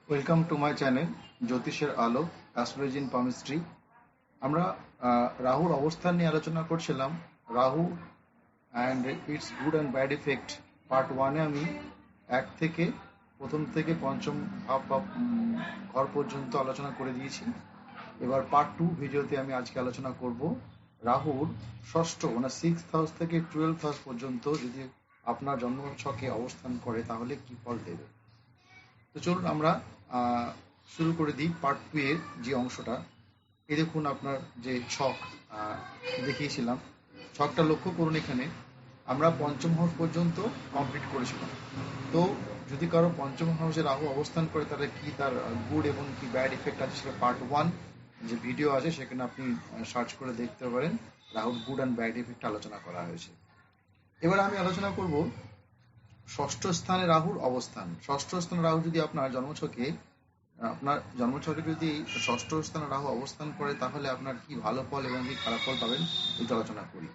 Welcome to my channel জ্যোতিষের আলো astrology in palmistry. আমরা রাহুর অবস্থান নিয়ে আলোচনা করছিলাম। Rahu and it's good and bad effect part ওয়ানে আমি প্রথম থেকে পঞ্চম ভাব বা ঘর পর্যন্ত আলোচনা করে দিয়েছি। এবার পার্ট টু ভিডিওতে আমি আজকে আলোচনা করব রাহুর ষষ্ঠ মানে 6th হাউস থেকে 12th হাউস পর্যন্ত যদি আপনার জন্মছকে অবস্থান করে তাহলে কি ফল দেবে। তো চলুন আমরা আহ, শুরু করে দিই পার্ট টু এর যে অংশটা। এই দেখুন আপনার যে ছক আহ, দেখিয়েছিলাম, ছকটা লক্ষ্য করুন। এখানে আমরা পঞ্চম হাউস পর্যন্ত কমপ্লিট করেছিলাম। তো যদি কারো পঞ্চম হাউসে রাহু অবস্থান করে তাহলে কি তার গুড এবং কি ব্যাড ইফেক্ট আছে, সেটা পার্ট ওয়ান যে ভিডিও আছে সেখানে আপনি সার্চ করে দেখতে পারেন। রাহুর গুড অ্যান্ড ব্যাড ইফেক্ট আলোচনা করা হয়েছে। এবার আমি আলোচনা করব ষষ্ঠ স্থানে রাহুর অবস্থান। ষষ্ঠ স্থানে রাহু যদি আপনার জন্মছকে যদি ষষ্ঠ স্থানে রাহু অবস্থান করে তাহলে আপনার কি ভালো ফল এবং কি খারাপ ফল পাবেন একটু আলোচনা করি।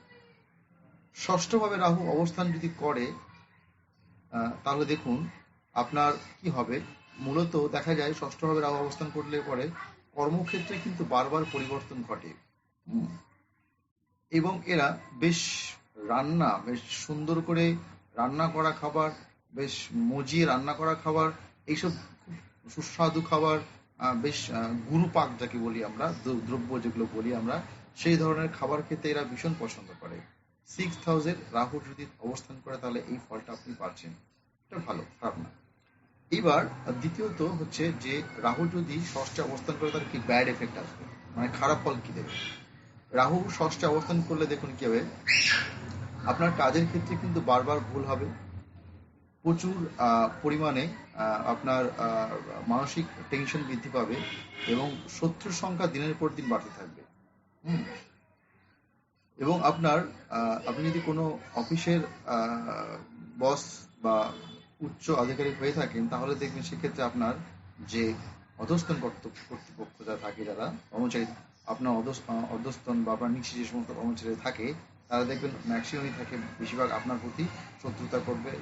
ষষ্ঠভাবে রাহু অবস্থান যদি করে তাহলে দেখুন আপনার কি হবে। মূলত দেখা যায় ষষ্ঠভাবে রাহু অবস্থান করলে পরে কর্মক্ষেত্রে কিন্তু বারবার পরিবর্তন ঘটে। হুম, এবং এরা বেশ বেশ সুন্দর করে রান্না করা খাবার, বেশ মজিয়ে রান্না করা খাবার, এইসব খুব সুস্বাদু খাবার, বেশ গুরু পাক যাকে বলি আমরা, দ্রব্য যেগুলো বলি আমরা, সেই ধরনের খাবার খেতে এরা ভীষণ পছন্দ করে। 6th হাউসের রাহু যদি অবস্থান করে তাহলে এই ফলটা আপনি পাচ্ছেন। এটা ভালো, খারাপ না। এইবার দ্বিতীয়ত হচ্ছে যে রাহু যদি ষষ্ঠে অবস্থান করে তার কি ব্যাড এফেক্ট আসবে, মানে খারাপ ফল কি দেবে। রাহু ষষ্ঠে অবস্থান করলে দেখুন কি হবে। আপনার কাজের ক্ষেত্রে কিন্তু বারবার ভুল হবে। প্রচুর পরিমাণে আপনার মানসিক টেনশন বৃদ্ধি পাবে এবং শত্রুর সংখ্যা দিনের পর দিন বাড়তে থাকবে। হুম, এবং আপনি যদি কোনো অফিসের বস বা উচ্চ আধিকারিক হয়ে থাকেন তাহলে দেখবেন সেক্ষেত্রে আপনার যে অধস্তন কর্তৃপক্ষ যারা থাকে, যারা কর্মচারী আপনার অধস্তন বা আপনার নিচে যে সমস্ত কর্মচারী থাকে, তারা দেখবেন ম্যাক্সিমামই থাকে বেশিরভাগ আপনার প্রতি শত্রুতা করবে,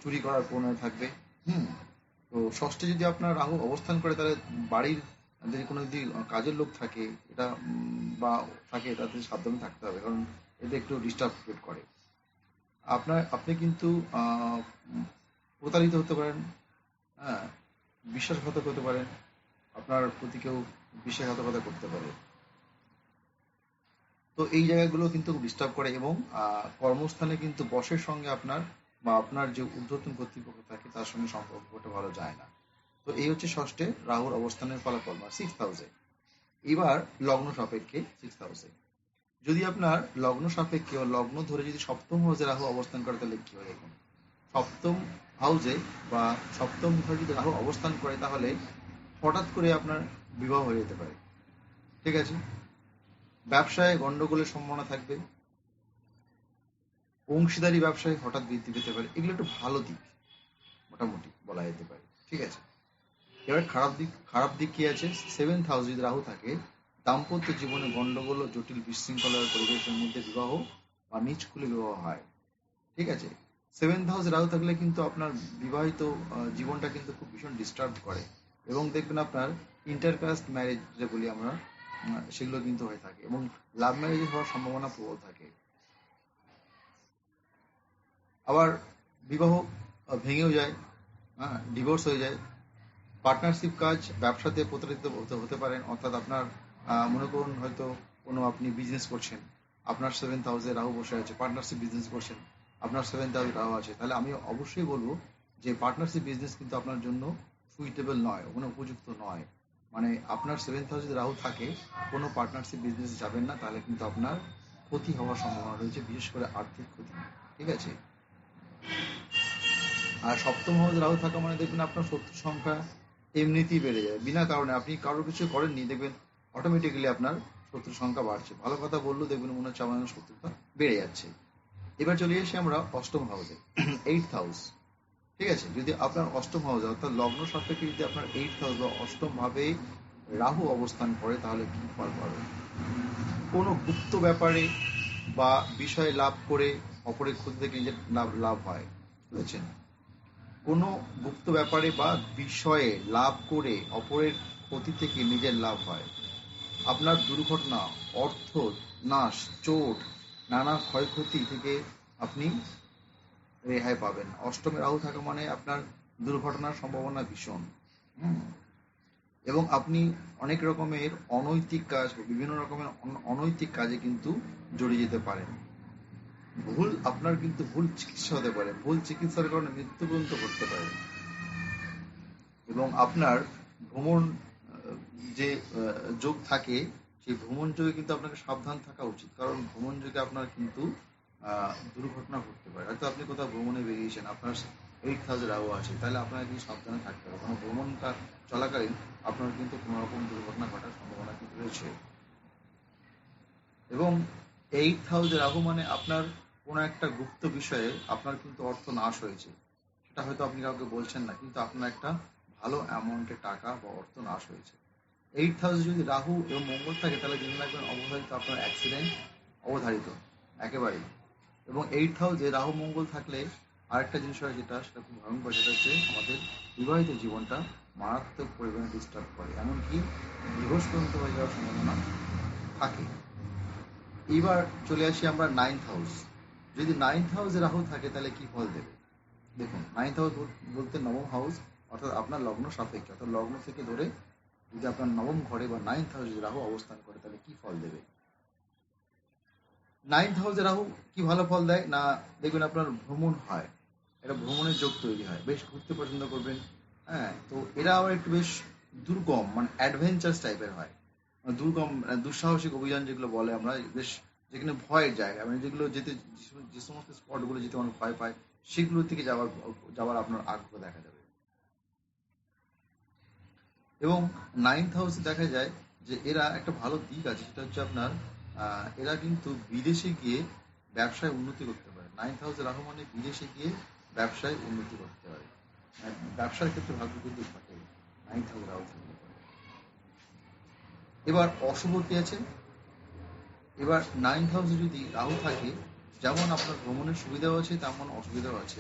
চুরি করার প্রণয় থাকবে। হুম, তো ষষ্ঠে যদি আপনার রাহু অবস্থান করে তাহলে বাড়ির যদি কাজের লোক থাকে এটা বা থাকে, তাতে সাবধানে থাকতে হবে, কারণ এতে একটু ডিস্টার্ব ক্রিয়েট করে। আপনি কিন্তু উম, প্রতারিত হতে পারেন। হ্যাঁ, বিশ্বাসঘাতক হতে পারেন, আপনার প্রতি কেউ বিশ্বাসঘাতকতা করতে পারে। তো এই জায়গাগুলো কিন্তু ডিস্টার্ব করে এবং কর্মস্থানে কিন্তু বসের সঙ্গে আপনার যে ঊর্ধ্বতন কর্তৃপক্ষ থাকে তার সঙ্গে সম্পর্কটা ভালো যায় না। তো এই হচ্ছে ষষ্ঠে রাহুর অবস্থানের ফলাফল, মানে 6th হাউসে। এবার লগ্ন সাপেক্ষে 6th হাউসে যদি আপনার লগ্ন সাপেক্ষে বা লগ্ন ধরে যদি সপ্তম হাউসে রাহু অবস্থান করে তাহলে কি হয় দেখুন। সপ্তম হাউসে বা সপ্তম ঘরে যদি রাহু অবস্থান করে তাহলে হঠাৎ করে আপনার বিবাহ হয়ে যেতে পারে। ঠিক আছে, ব্যবসায় গন্ডগোলের সম্ভাবনা থাকবে, অংশীদারি ব্যবসায় হঠাৎ বৃদ্ধি পেতে পারে। এগুলো একটু ভালো দিক মোটামুটি বলা যেতে পারে। ঠিক আছে, এবার খারাপ দিক কি আছে। 7th হাউস যদি রাহু থাকে, দাম্পত্য জীবনে গন্ডগোল ও জটিল বিশৃঙ্খলার পরিবেশের মধ্যে বিবাহ বা নিজ খুলে বিবাহ হয়। ঠিক আছে, 7th হাউস রাহু থাকলে কিন্তু আপনার বিবাহিত জীবনটা কিন্তু খুব ভীষণ ডিস্টার্ব করে এবং দেখবেন আপনার ইন্টারকাস্ট ম্যারেজ যে বলি আমরা, সেগুলো কিন্তু হয়ে থাকে এবং লাভ ম্যারেজ হওয়ার সম্ভাবনা প্রবল থাকে। আবার বিবাহ ভেঙেও যায়, হ্যাঁ, ডিভোর্স হয়ে যায়। পার্টনারশিপ কাজ ব্যবসাতে প্রতারিত হতে হতে পারেন, অর্থাৎ আপনার মনে করুন হয়তো কোনো আপনি বিজনেস করছেন, আপনার 7th হাউসে রাহু বসে আছে, পার্টনারশিপ বিজনেস করছেন, আপনার 7th হাউসে রাহু আছে, তাহলে আমি অবশ্যই বলবো যে পার্টনারশিপ বিজনেস কিন্তু আপনার জন্য সুইটেবল নয়, মানে উপযুক্ত নয়। মানে আপনার 7th হাউসে যদি রাহু থাকে, কোনো পার্টনারশিপ বিজনেসে যাবেন না, তাহলে কিন্তু আপনার ক্ষতি হওয়ার সম্ভাবনা রয়েছে, বিশেষ করে আর্থিক ক্ষতি। ঠিক আছে, আর সপ্তম হাউসে রাহু থাকা মানে দেখবেন আপনার শত্রু সংখ্যা এমনিতেই বেড়ে যায় বিনা কারণে। আপনি কারোর কিছু করেননি, দেখবেন অটোমেটিক্যালি আপনার শত্রুর সংখ্যা বাড়ছে। ভালো কথা বললেও দেখবেন মনে হচ্ছে আমার শত্রুতা বেড়ে যাচ্ছে। এবার চলে এসে আমরা অষ্টম হাউসে, 8th হাউস। ঠিক আছে, যদি আপনার অষ্টম হাউসে অর্থাৎ লগ্ন সাপেক্ষে যদি আপনার 8th হাউস বা অষ্টম ভাবে রাহু অবস্থান করে তাহলে কি ফল পাবে। কোনো গুপ্ত ব্যাপারে বা বিষয়ে লাভ করে অপরের ক্ষতি থেকে নিজের লাভ লাভ হয়, বুঝেছেন। কোনো গুপ্ত ব্যাপারে বা বিষয়ে লাভ করে অপরের ক্ষতি থেকে নিজের লাভ হয়। আপনার দুর্ঘটনা, অর্থ নাশ, চোট, নানা ক্ষয়ক্ষতি থেকে আপনি রেহাই পাবেন। অষ্টমে রাহু থাকা মানে আপনার দুর্ঘটনার সম্ভাবনা ভীষণ। হুম। এবং আপনি অনেক রকমের অনৈতিক কাজ, বিভিন্ন রকমের অনৈতিক কাজে কিন্তু জড়িয়ে যেতে পারেন। আপনার কিন্তু ভুল চিকিৎসা হতে পারে, ভুল চিকিৎসার কারণে মৃত্যু পর্যন্ত ঘটতে পারে। এবং আপনার ভ্রমণ যে যোগ থাকে, সেই ভ্রমণ যোগে কিন্তু আপনাকে সাবধান থাকা উচিত, কারণ ভ্রমণ যোগে আপনার কিন্তু দুর্ঘটনা ঘটতে পারে। হয়তো আপনি কোথাও ভ্রমণে বেরিয়েছেন, আপনার 8th হাউসে রাহু আছে, তাহলে আপনাকে কিন্তু সাবধানে থাকতে হবে, কারণ ভ্রমণটা চলাকালীন আপনার কিন্তু কোনো রকম দুর্ঘটনা ঘটার সম্ভাবনা কিন্তু রয়েছে। এবং 8th হাউসে রাহু মানে আপনার কোনো একটা গুপ্ত বিষয়ে আপনার কিন্তু অর্থ নাশ হয়েছে, সেটা হয়তো আপনি কাউকে বলছেন না, কিন্তু আপনার একটা ভালো অ্যামাউন্টের টাকা বা অর্থ নাশ হয়েছে। 8th হাউসে যদি রাহু এবং মঙ্গল থাকে, তাহলে জেনে রাখবেন অবধারিত আপনার অ্যাক্সিডেন্ট, অবধারিত একেবারেই। এবং 8th হাউসে রাহু মঙ্গল থাকলে আরেকটা জিনিস হয়, যেটা সেটা খুব ভয়ঙ্কর, সেটা হচ্ছে আমাদের বিবাহিত জীবনটা মারাত্মক পরিমাণে ডিস্টার্ব করে, এমনকি ডিভোর্স পর্যন্ত হয়ে যাওয়ার সম্ভাবনা থাকে। এবার চলে আসি আমরা 9th হাউস। যদি 9th হাউসে রাহু থাকে তাহলে কি ফল দেবে? দেখুন, 9th হাউস বলতে নবম হাউস, অর্থাৎ আপনার লগ্ন সাপেক্ষ, অর্থাৎ লগ্ন থেকে ধরে যদি আপনার নবম ঘরে বা 9th হাউসে রাহু অবস্থান করে, তাহলে কি ফল দেবে? 9th হাউসে রাহু কি ভালো ফল দেয় না, দেখবেন আপনার ভ্রমণ হয়, একটা ভ্রমণের যোগ তৈরি হয়, বেশ ঘুরতে পছন্দ করবেন। হ্যাঁ, তো এরা আবার একটু বেশ দুর্গম, মানে অ্যাডভেঞ্চার্স টাইপের হয়, দুর্গম দুঃসাহসিক অভিযান যেগুলো বলে আমরা, বেশ যেখানে ভয়ের জায়গা, মানে যেগুলো যেতে, যে সমস্ত স্পটগুলো যেতে অনেক ভয় পায়, সেগুলোর দিকে যাওয়ার আপনার আগ্রহ দেখা যাবে। এবং 9th হাউসে দেখা যায় যে এরা একটা ভালো দিক আছে, সেটা হচ্ছে আপনার এরা কিন্তু বিদেশে গিয়ে ব্যবসায় উন্নতি করতে পারে। 9th হাউসে রাহু মানে বিদেশে গিয়ে ব্যবসায় উন্নতি করতে পারে, ব্যবসার ক্ষেত্রে ভাগ্য কিন্তু ঘটে 9th হাউসে রাহু থাকলে পারে। এবার অশুভ কি আছে? এবার 9th হাউসে যদি রাহু থাকে, যেমন আপনার ভ্রমণের সুবিধাও আছে, তেমন অসুবিধাও আছে।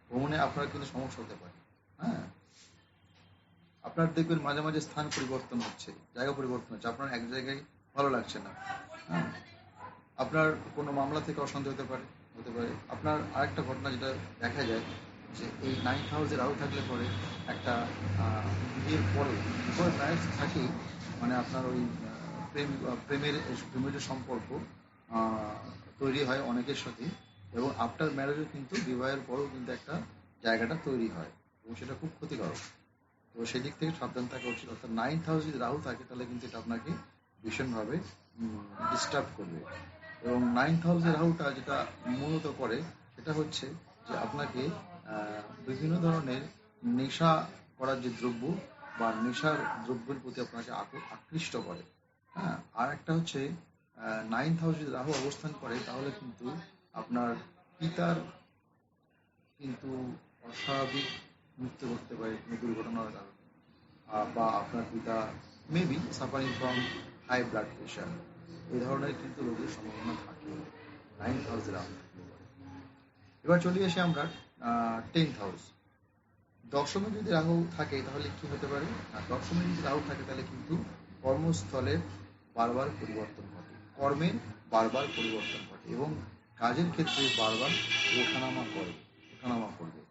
ভ্রমণে আপনার কিন্তু সমস্যা হতে পারে। হ্যাঁ, আপনার দেখবেন মাঝে মাঝে স্থান পরিবর্তন হচ্ছে, জায়গা পরিবর্তন হচ্ছে, আপনার এক জায়গায় ভালো লাগছে না। হ্যাঁ, আপনার কোনো মামলা থেকে অশান্তি হতে পারে। আপনার আরেকটা ঘটনা যেটা দেখা যায়, যে এই 9th হাউসে রাহু থাকলে পরে একটা বিয়ের পরে প্রায়শ থাকেই, মানে আপনার ওই প্রেমের যে সম্পর্ক তৈরি হয় অনেকের সাথে, এবং আফটার ম্যারেজও কিন্তু বিবাহের পরেও কিন্তু একটা জায়গাটা তৈরি হয়, এবং সেটা খুব ক্ষতিকারক। তো সেদিক থেকে সাবধান থাকা উচিত। অর্থাৎ 9th হাউস যদি রাহু থাকে, তাহলে কিন্তু এটা আপনাকে ভীষণভাবে ডিস্টার্ব করবে। এবং 9th হাউসে রাহুটা যেটা মূলত করে, সেটা হচ্ছে যে আপনাকে বিভিন্ন ধরনের নেশা করার যে দ্রব্য বা নেশার দ্রব্যের প্রতি আপনাকে আকৃষ্ট করে। হ্যাঁ, আর একটা হচ্ছে 9th হাউসে যদি রাহু অবস্থান করে, তাহলে কিন্তু আপনার পিতার কিন্তু অস্বাভাবিক মৃত্যু ঘটতে পারে কোনো দুর্ঘটনার কারণে, বা আপনার পিতা maybe suffering from high blood pressure, এই ধরনের কিন্তু রোগের সম্ভাবনা থাকে 9th হাউসে রাহু থাকলে পরে। এবার চলে আসি আমরা 10th হাউস। দশমে যদি রাহু থাকে তাহলে কি হতে পারে? দশমে যদি রাহু থাকে তাহলে কিন্তু কর্মস্থলের বারবার পরিবর্তন ঘটে, কর্মের বারবার পরিবর্তন ঘটে, এবং কাজের ক্ষেত্রে বারবার ওঠানামা করবে।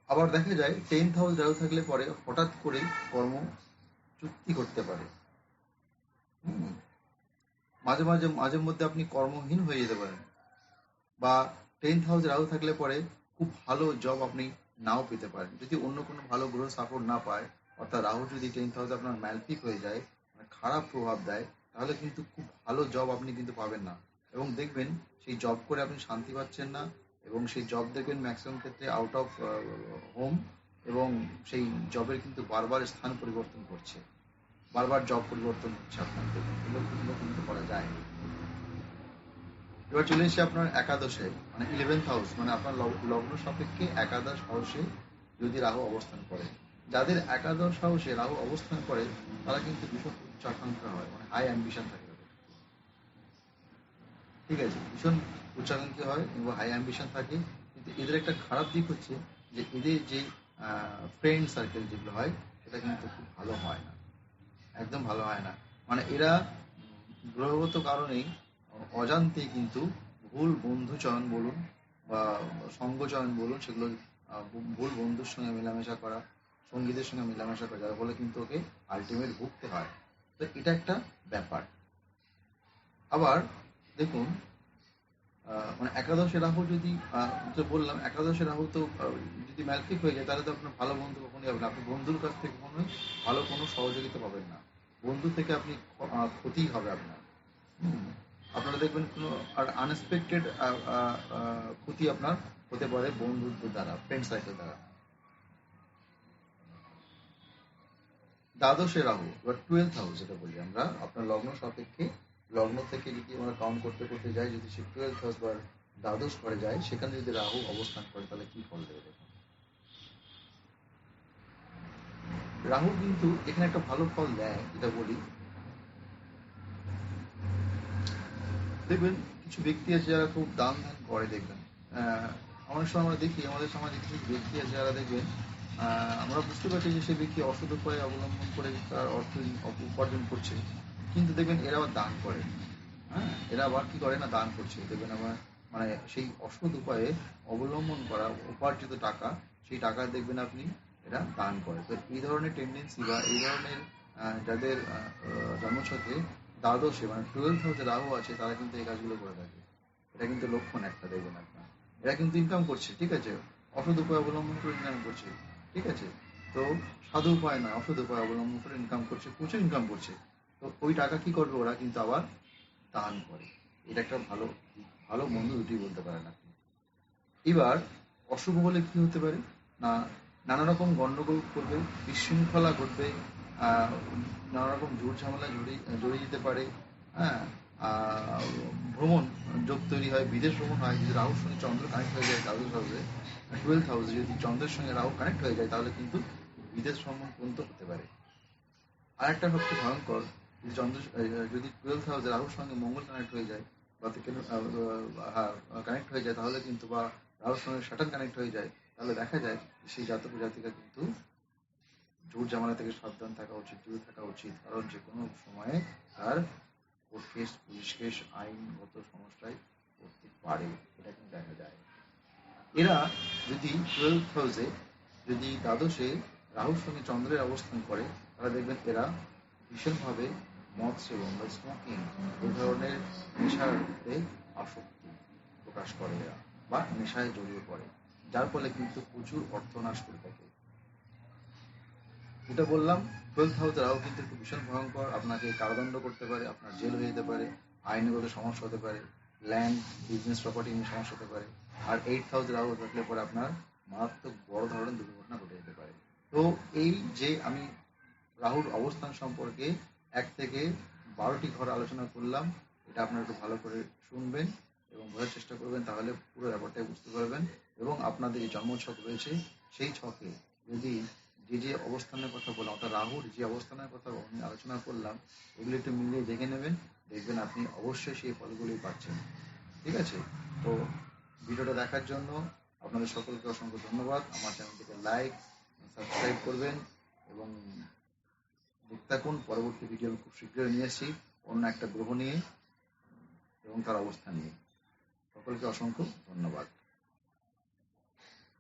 আবার দেখা যায় 10th হাউস রাহু থাকলে পরে হঠাৎ করে কর্ম চুক্তি করতে পারে। হুম, মাঝে মধ্যে আপনি কর্মহীন হয়ে যেতে পারেন, বা 10th হাউস রাহু থাকলে পরে খুব ভালো জব আপনি নাও পেতে পারেন, যদি অন্য কোনো ভালো গ্রহ সাপোর্ট না পায়। অর্থাৎ রাহু যদি 10th হাউসে আপনার ম্যালপিক হয়ে যায়, মানে খারাপ প্রভাব দেয়, তাহলে কিন্তু খুব ভালো জব আপনি কিন্তু পাবেন না, এবং দেখবেন সেই জব করে আপনি শান্তি পাচ্ছেন না, এবং সেই জব দেখবেন ম্যাক্সিমাম ক্ষেত্রে আউট অফ হোম, এবং সেই জবের কিন্তু বারবার স্থান পরিবর্তন করছে, বারবার জব পরিবর্তন হচ্ছে আপনার, দেখুন এগুলো কিন্তু করা যায়। এবার চলে এসে আপনার একাদশে, মানে 11th হাউস, মানে আপনার লগ্ন সাপেক্ষে একাদশ হাউসে যদি রাহু অবস্থান করে, যাদের একাদশ হাউসে রাহু অবস্থান করে, তারা কিন্তু ভীষণ উচ্চাকাঙ্ক্ষা হয়, মানে হাই অ্যাম্বিশন থাকে তাদের। ঠিক আছে, ভীষণ উচ্চাকাঙ্ক্ষী হয় এবং হাই অ্যাম্বিশন থাকে। কিন্তু এদের একটা খারাপ দিক হচ্ছে যে এদের যে ফ্রেন্ড সার্কেল যেগুলো হয় সেটা কিন্তু খুব ভালো হয় না, একদম ভালো হয় না। মানে এরা গ্রহগত কারণেই অজান্তেই কিন্তু ভুল বন্ধু চয়ন বলুন বা সঙ্গ চয়ন বলুন, সেগুলো ভুল বন্ধুর সঙ্গে মেলামেশা করা, সঙ্গীদের সঙ্গে মেলামেশা করা, যার ফলে কিন্তু ওকে আলটিমেট ভুগতে হয়। তো এটা একটা ব্যাপার। আবার দেখুন, মানে একাদশে রাহু যদি যে বললাম, একাদশে রাহু তো যদি ম্যালফিক হয়ে যায় তাহলে তো আপনার ভালো বন্ধু কখনোই হবে না, আপনি বন্ধুর কাছ থেকে কখনোই ভালো কোনো সহযোগিতা পাবেন না, বন্ধু থেকে আপনি ক্ষতিই হবে আপনার। হুম, আপনারা দেখবেন কোনো আর আনএক্সপেক্টেড ক্ষতি আপনার হতে পারে বন্ধুত্ব দ্বারা, ফ্রেন্ড সার্কেল দ্বারা। দ্বাদশে রাহু বা 12th হাউস যেটা বলি আমরা, আপনার লগ্ন সাপেক্ষে, লগ্ন থেকে যদি আমরা কাউন্ট করতে করতে যাই, যদি সে 12th হাউস বা দ্বাদশ ঘরে যায়, সেখানে যদি রাহু অবস্থান করে তাহলে কি ফল দেবে দেখুন। রাহু কিন্তু এখানে একটা ভালো ফল দেয়, যেটা বলি, দেখবেন কিছু ব্যক্তি আছে যারা খুব দান ধ্যান করে, দেখবেন অনেক সময় আমরা দেখি আমাদের সমাজে কিছু ব্যক্তি আছে যারা দেখবেন আমরা বুঝতে পারছি যে সেই ব্যক্তি অসৎ উপায় অবলম্বন করে তার অর্থ উপার্জন করছে, কিন্তু দেখবেন এরা আবার দান করে। হ্যাঁ, এরা আবার কি করে না, দান করছে, দেখবেন আবার মানে সেই অসৎ উপায়ে অবলম্বন করা উপার্জিত টাকা, সেই টাকা দেখবেন আপনি এরা দান করে। তো এই ধরনের টেন্ডেন্সি বা এই ধরনের যাদের জন্মছকে দ্বাদশে মানে 12th হাউসে রাহু আছে, তারা কিন্তু এই কাজগুলো করে থাকে। এটা কিন্তু লক্ষণ একটা, দেখবেন আপনার এরা কিন্তু ইনকাম করছে, ঠিক আছে, অসৎ উপায় অবলম্বন করে ইনকাম করছে, ঠিক আছে। তো সাধু উপায় নয়, অসৎ উপায় অবলম্বন করে ইনকাম করছে, প্রচুর ইনকাম করছে। তো ওই টাকা কি করবে ওরা কিন্তু আবার দান করে। এটা একটা ভালো ভালো মন্দ দুটি বলতে পারেন আপনি। এবার অশুভ হলে কি হতে পারে না, নানা রকম গন্ডগোল করবে, বিশৃঙ্খলা ঘটবে, নানা রকম ঝুট ঝামেলা জড়িয়ে যেতে পারে। হ্যাঁ, ভ্রমণ যোগ তৈরি হয়, বিদেশ ভ্রমণ হয়, যদি রাহুর সঙ্গে চন্দ্র কানেক্ট হয়ে যায় দ্বাদশ হাউসে, 12th হাউসে যদি চন্দ্রের সঙ্গে রাহু কানেক্ট হয়ে যায় তাহলে কিন্তু বিদেশ ভ্রমণ পর্যন্ত হতে পারে। আর একটা সবচেয়ে ভয়ঙ্কর, যদি চন্দ্র যদি 12th হাউসে রাহুর সঙ্গে মঙ্গল কানেক্ট হয়ে যায় বা কানেক্ট হয়ে যায় তাহলে কিন্তু, বা রাহুর সঙ্গে স্যাটার্ন কানেক্ট হয়ে যায়, তাহলে দেখা যায় সেই জাতক জাতিকা কিন্তু ঝুট ঝামেলা থেকে সাবধান থাকা উচিত, দূরে থাকা উচিত, কারণ যে কোনো সময়ে তার কোর্ট কেস, পুলিশ কেস, আইনগত সমস্যায় পড়তে পারে, এটা কিন্তু দেখা যায়। এরা যদি 12th হাউসে, যদি দ্বাদশে রাহুর সঙ্গে চন্দ্রের অবস্থান করে, তাহলে দেখবেন এরা ভীষণভাবে মদ সেবন বা স্মোকিং, এই ধরনের নেশাতে আসক্তি প্রকাশ করে এরা, বা নেশায় জড়িয়ে পড়ে, যার ফলে কিন্তু প্রচুর অর্থ নাশ করে থাকে। যেটা বললাম, 12th হাউস রাহু কিন্তু একটু ভীষণ ভয়ঙ্কর, আপনাকে কারাদণ্ড করতে পারে, আপনার জেল হয়ে যেতে পারে, আইনগত সমস্যা হতে পারে, ল্যান্ড বিজনেস প্রপার্টি নিয়ে সমস্যা হতে পারে। আর 8th হাউস রাহু থাকলে পরে আপনার মারাত্মক বড় ধরনের দুর্ঘটনা ঘটে যেতে পারে। তো এই যে আমি রাহুর অবস্থান সম্পর্কে 1 থেকে 12টি ঘর আলোচনা করলাম, এটা আপনারা একটু ভালো করে শুনবেন এবং বোঝার চেষ্টা করবেন, তাহলে পুরো ব্যাপারটাই বুঝতে পারবেন। এবং আপনাদের যে জন্মছক রয়েছে সেই ছকে যদি যে যে অবস্থানের কথা বললাম, অর্থাৎ রাহুর যে অবস্থানের কথা আমি আলোচনা করলাম, এগুলো একটু মিলিয়ে দেখে নেবেন, দেখবেন আপনি অবশ্যই সেই ফলগুলোই পাচ্ছেন। ঠিক আছে, তো ভিডিওটা দেখার জন্য আপনাদের সকলকে অসংখ্য ধন্যবাদ। আমার চ্যানেলটিকে লাইক, সাবস্ক্রাইব করবেন এবং দেখতে থাকুন। পরবর্তী ভিডিও আমি খুব শীঘ্রই নিয়ে আসছি অন্য একটা গ্রহ নিয়ে এবং তার অবস্থা নিয়ে। সকলকে অসংখ্য ধন্যবাদ।